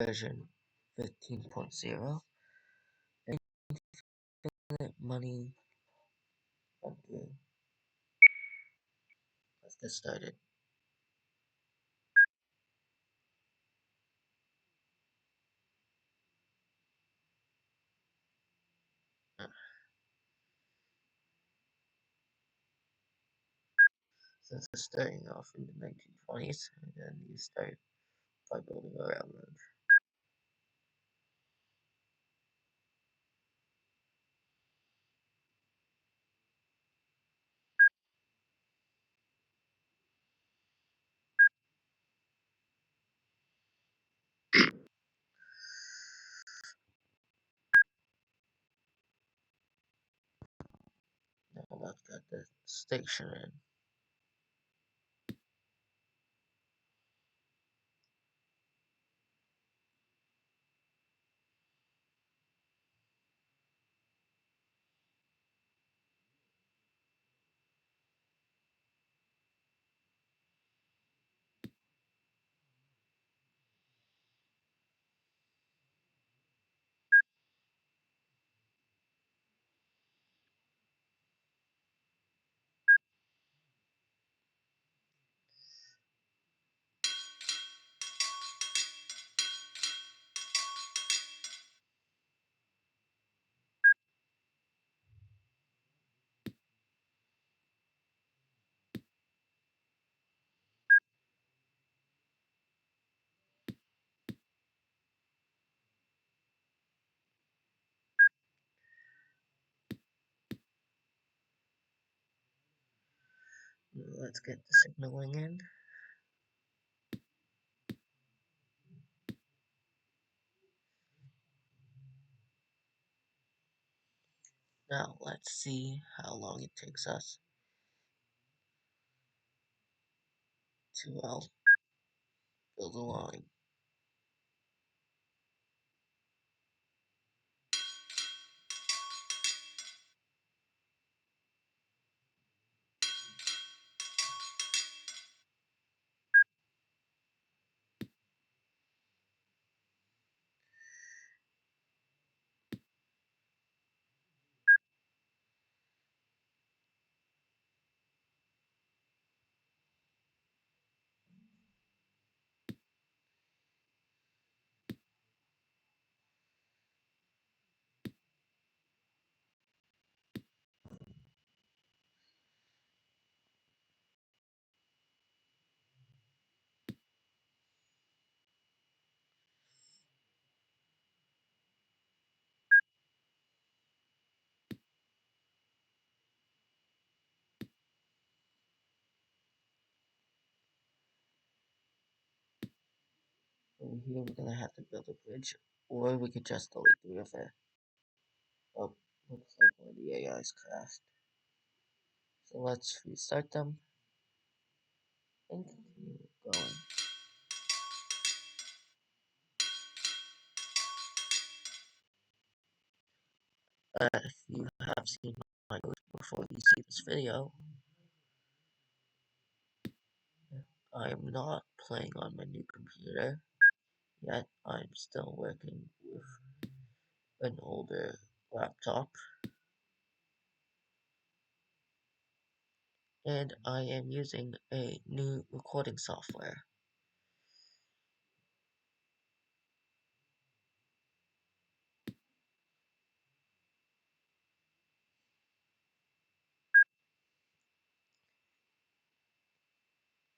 version 15.0 infinite money undo. Let's get started. Since it's starting off in the 1920s, and then you start by building a railroad. Now let's get the station in. Let's get the signaling in. Now let's see how long it takes us to build a line. Over here we're gonna have to build a bridge, or we could just delete the river. Oh, looks like one of the AIs crashed. So let's restart them and continue going. If you have seen my code before you see this video, I am not playing on my new computer yet. I'm still working with an older laptop, and I am using a new recording software.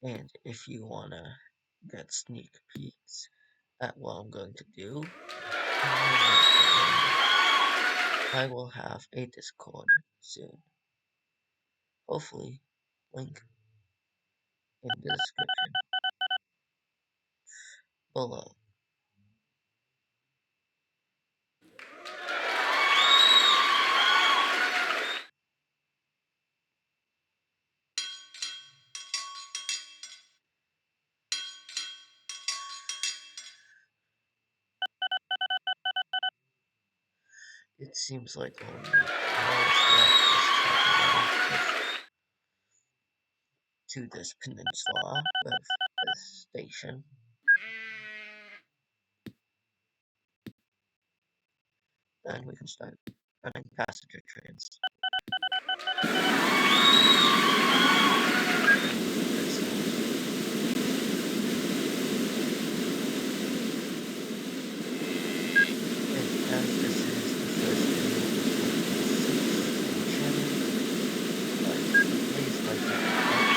And if you wanna get sneak peeks at what I'm going to do, I will have a Discord soon. Hopefully, link in the description below. It seems like only left is to this peninsula of this station. and we can start running passenger trains. And as this is the first video of 2026 on the channel, please like and subscribe.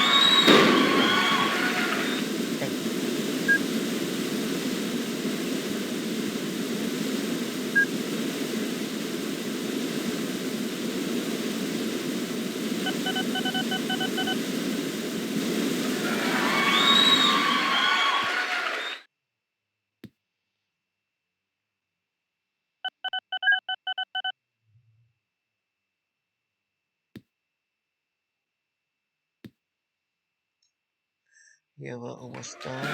Thank you. Here we're almost done.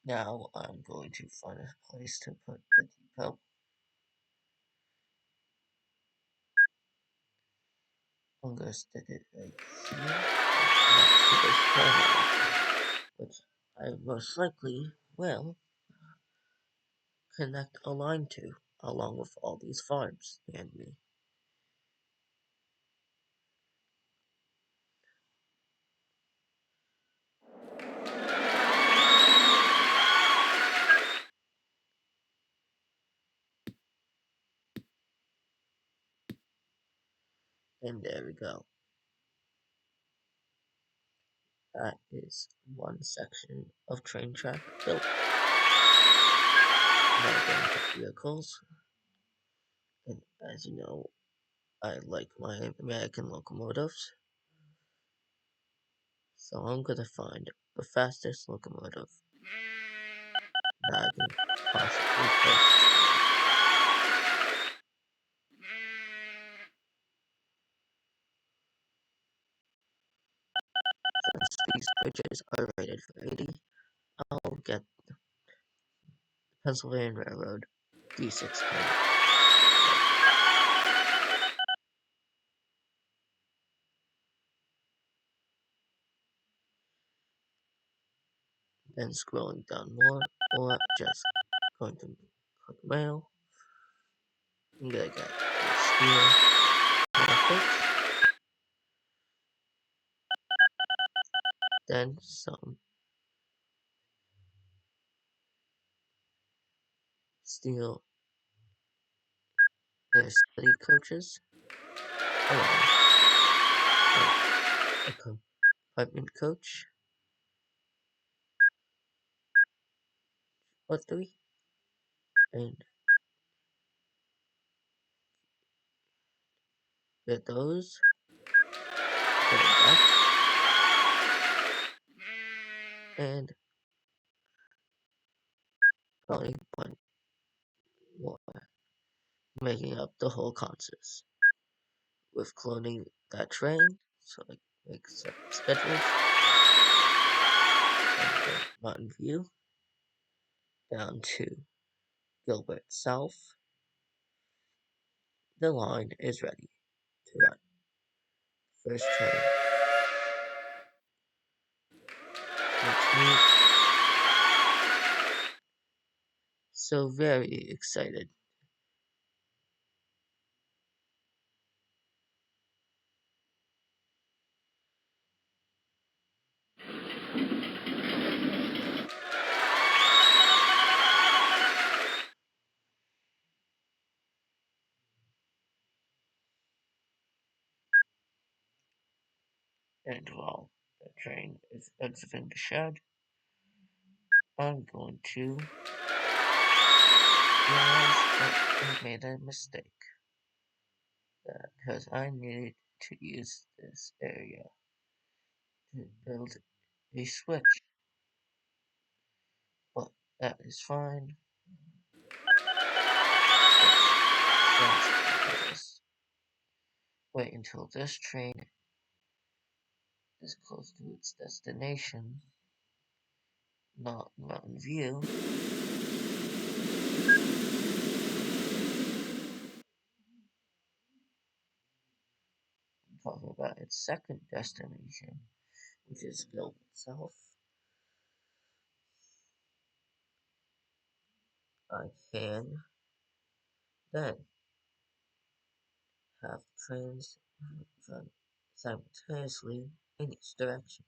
Now I'm going to find a place to put the depot. I'm going to stick it right here next to this terminal, which I most likely will connect a line to, along with all these farms and me. And there we go. That is one section of train track built. Now going to vehicles. And as you know, I like my American locomotives. So I'm gonna find the fastest locomotive that I can possibly purchase. Since these bridges are rated for 80, I'll get the Pennsylvania Railroad D16. Then scrolling down more, or just going to click mail. I'm gonna get a steel coach, then some steel city coaches, along with a compartment coach, or 3, and get those, get it back, and probably one more, making up the whole consist. With cloning that train, so I make separate schedules, from Mountain View down to Gilbert South, the line is ready to run. First train makes me so very excited. And while the train is exiting the shed, I'm going to realize that I made a mistake. Because I needed to use this area to build a switch. But that is fine. Let's do this. Wait until this train is close to its destination, not Mountain View. I'm talking about its second destination, which is Gilbert South. I can then have trains run simultaneously in each direction.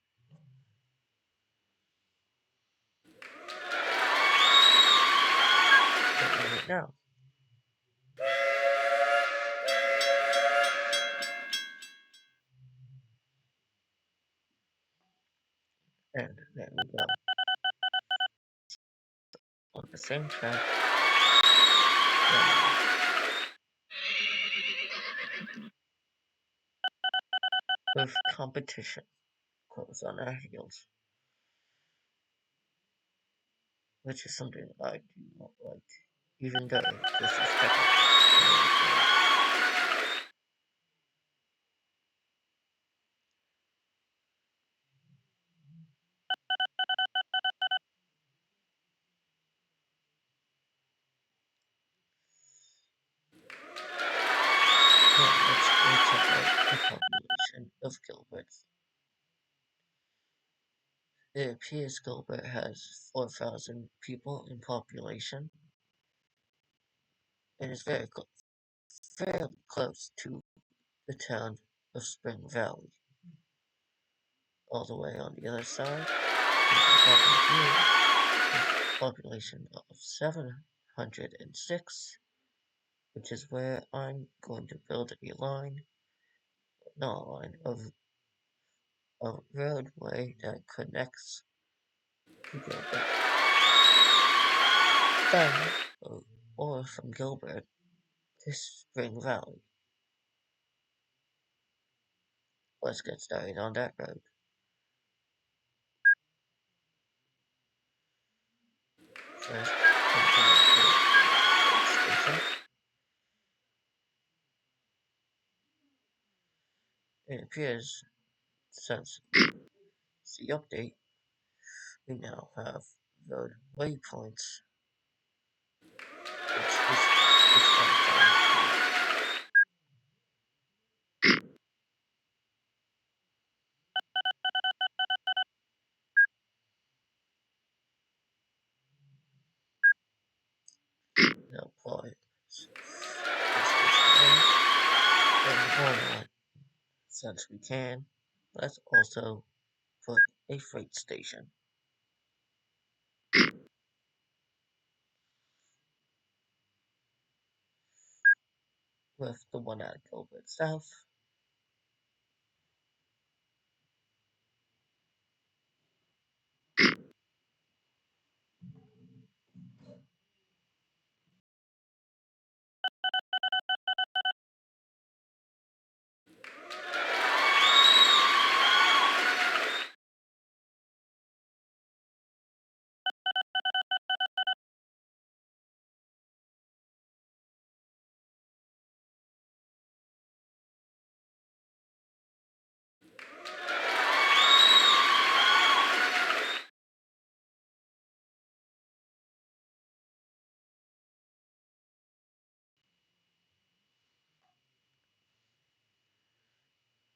Doing it now. And there we go. On the same track, with competition close on our heels, which is something I do not like, even though this is technically now let's go check out the population of Gilbert. It appears Gilbert has 4,000 people in population. It is fairly close to the town of Spring Valley. All the way on the other side is Mountain View with a population of 706, which is where I'm going to build a line, not a line, of a roadway that connects to Gilbert. Then, or from Gilbert to Spring Valley. Let's get started on that road. First, I'm going to build a station. It appears, since the update, we now have road waypoints, which I find now apply station A, and why not? Since we can, let's also put a freight station with the one at Gilbert South.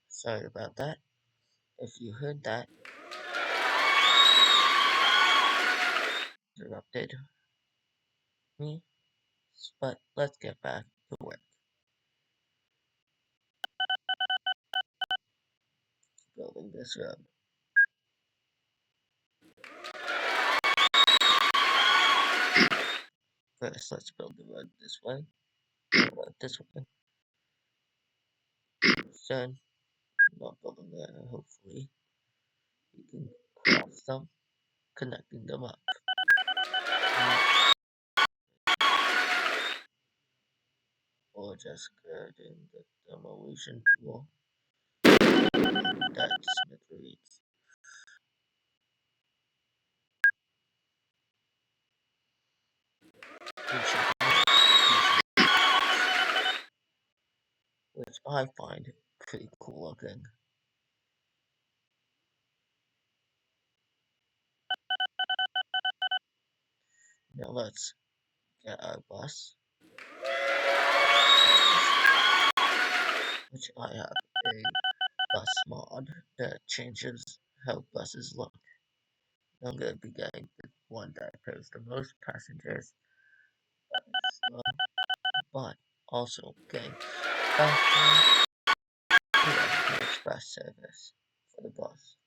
Sorry about that. If you heard that, interrupted me, but let's get back to work building this road. First, let's build the road this way, this way. Then, not building there. Hopefully, we can cross them, connecting them up. Or just getting the demolition tool. That smithereens. Which I find pretty cool looking. Now let's get our bus, which I have a bus mod that changes how buses look. I'm going to be getting the one that pairs the most passengers, but also getting faster and express service for the bus.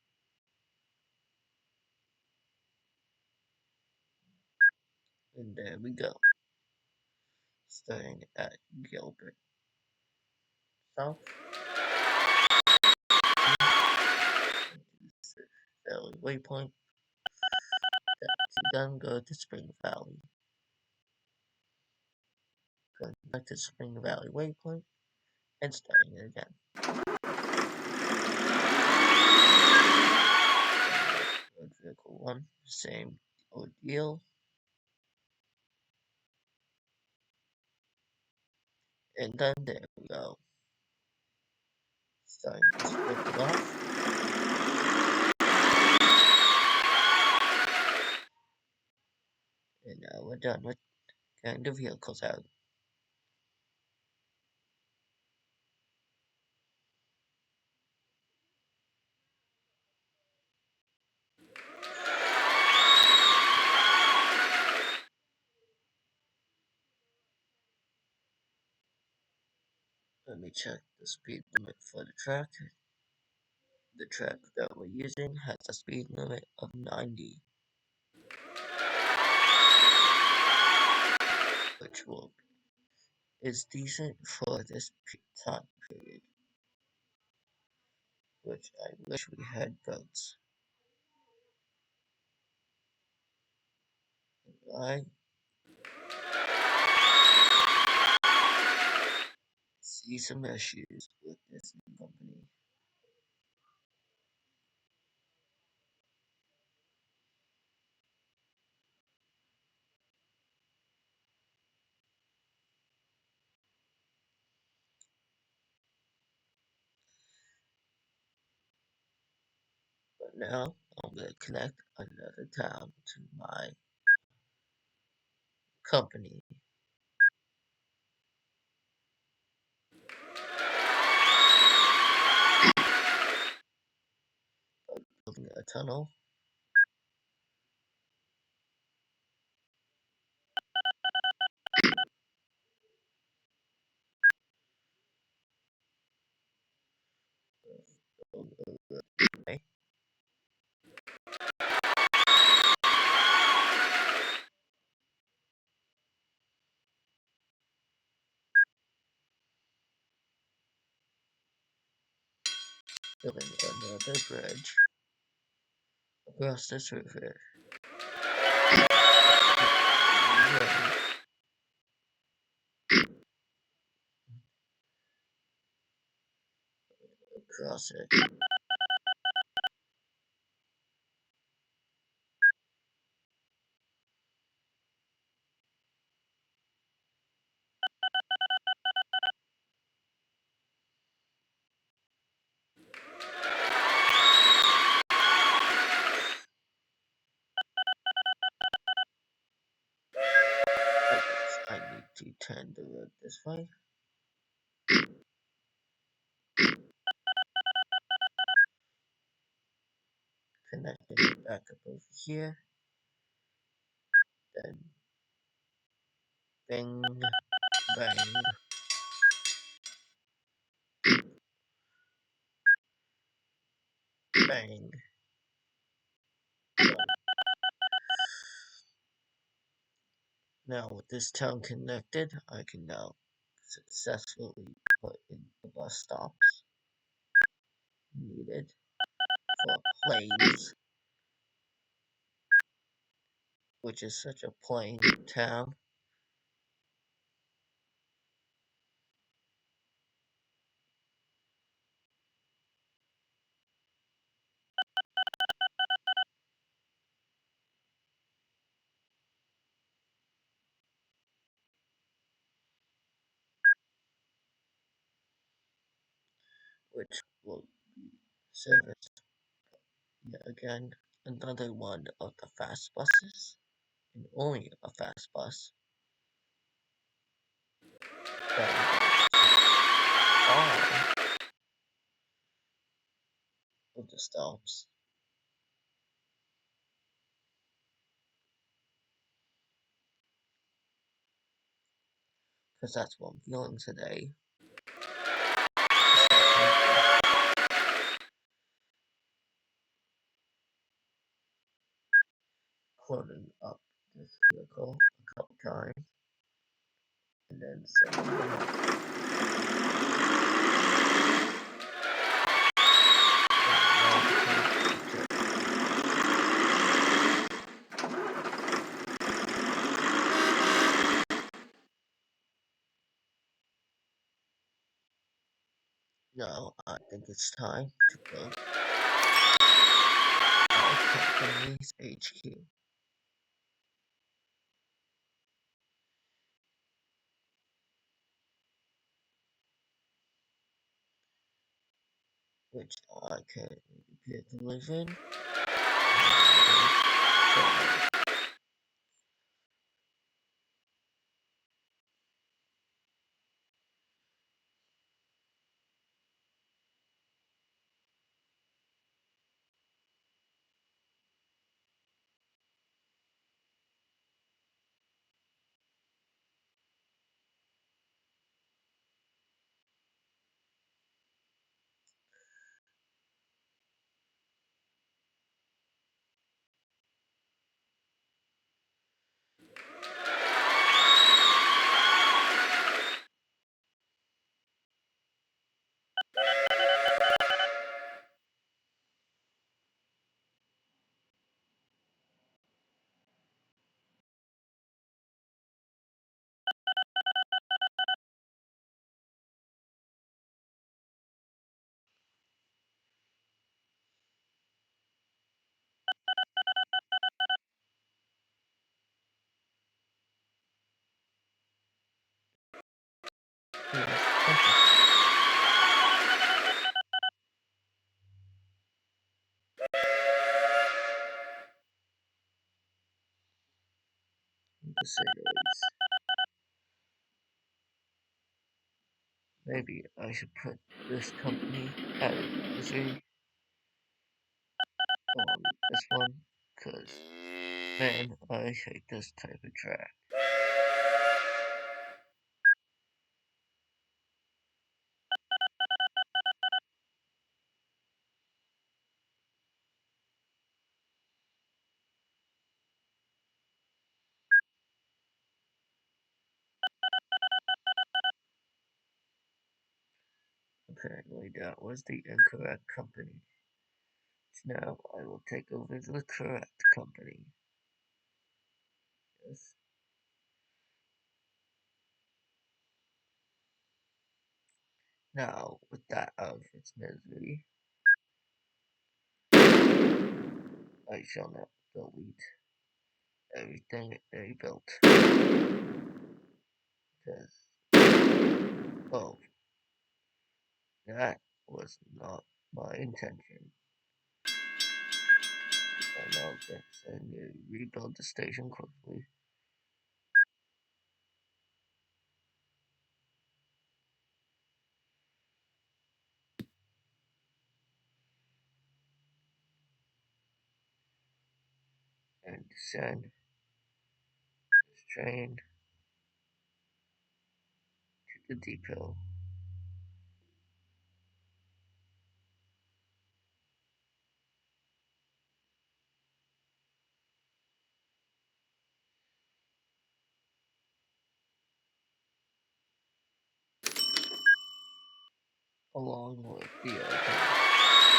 And there we go, starting at Gilbert South, Valley Waypoint, to then go to Spring Valley. Going back to Spring Valley Waypoint and starting it again. Vehicle 1, same ordeal. And then there we go. Starting to split it off. And now we're done with getting the vehicles out. Let me check the speed limit for the track. The track that we're using has a speed limit of 90, which is decent for this time period, which I wish we had boats. I see some issues with this company. But now I'm going to connect another town to my company. By building a tunnel. Okay. Building another bridge across this river. Across it. I guess I need to turn the road this way. Connecting it back up over here. Then bang, bang. Bang. Now with this town connected, I can now successfully put in the bus stops. needed for planes, which is such a plain town. Which will service yet again another one of the fast buses, and only a fast bus that goes to all of the stops, because that's what I'm feeling today. Cloning up this vehicle a couple times and then sending them off. Now I think it's time to build our company's HQ, which I can get to live in. To say the least. Maybe I should put this company advisory on this one, cause man, I hate this type of track. Apparently that was the incorrect company. Now I will take over the correct company. Yes. Now, with that out of its misery, I shall not delete everything they built. Because, oh, that was not my intention. I know this, and you rebuild the station quickly. And send this train to the depot. Along with the other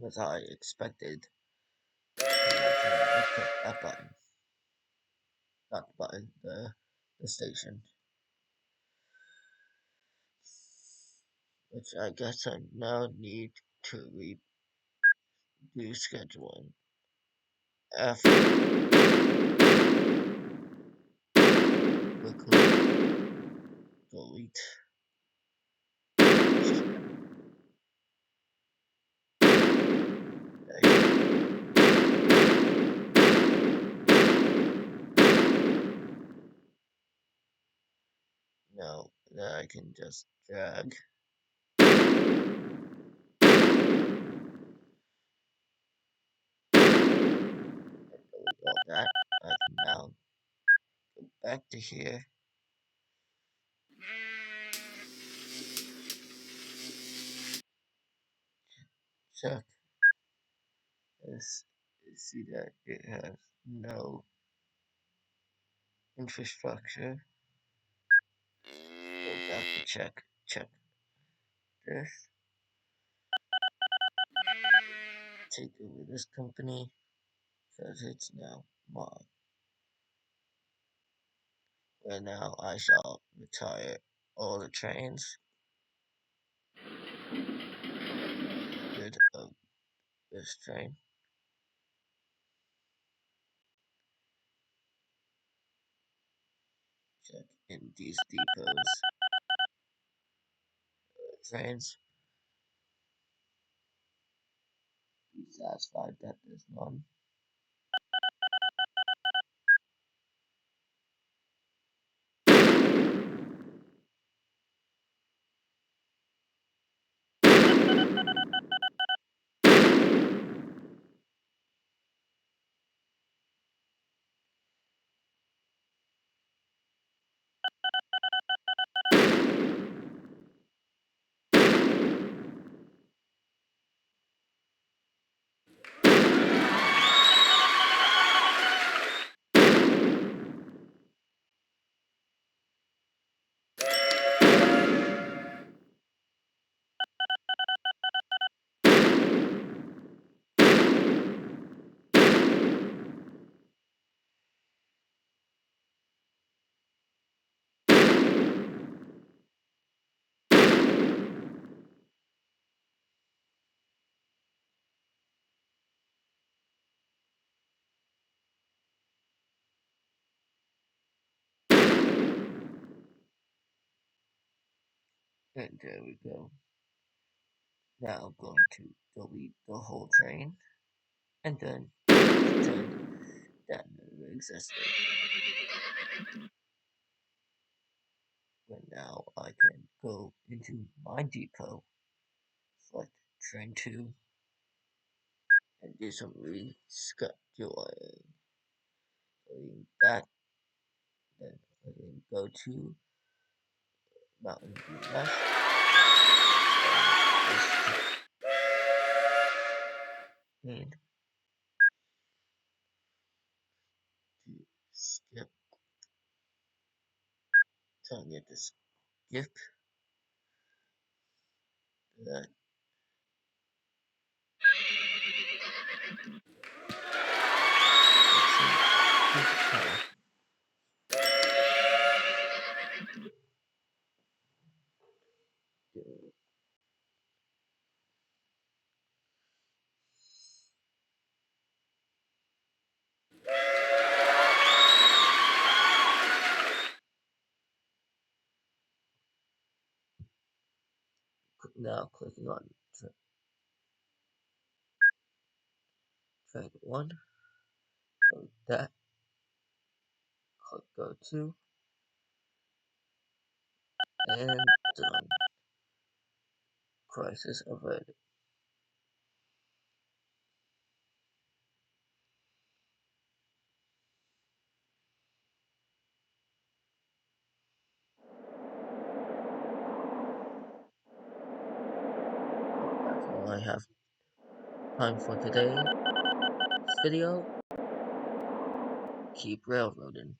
as I expected. I click that button, not the button, the station. Which I guess I now need to redo scheduling. After quickly delete. Now that I can just drag and delete all that. I can now go back to here. Check this. See that it has no infrastructure. Go back to check this. Take over this company because it's now mine. Where now I shall retire all the trains. Rid of this train. Check in these depots. Trains. Be satisfied that there's none. And there we go. Now I'm going to delete the whole train and then pretend that never existed. But now I can go into my depot, select train 2, and do some rescheduling. Doing that, then I can go to Mountain View West. And to skip, telling it to skip that. Now clicking on train 1, go that, click go to, and done. Crisis averted. That's all I have time for today's video. Keep railroading.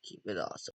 Keep it awesome.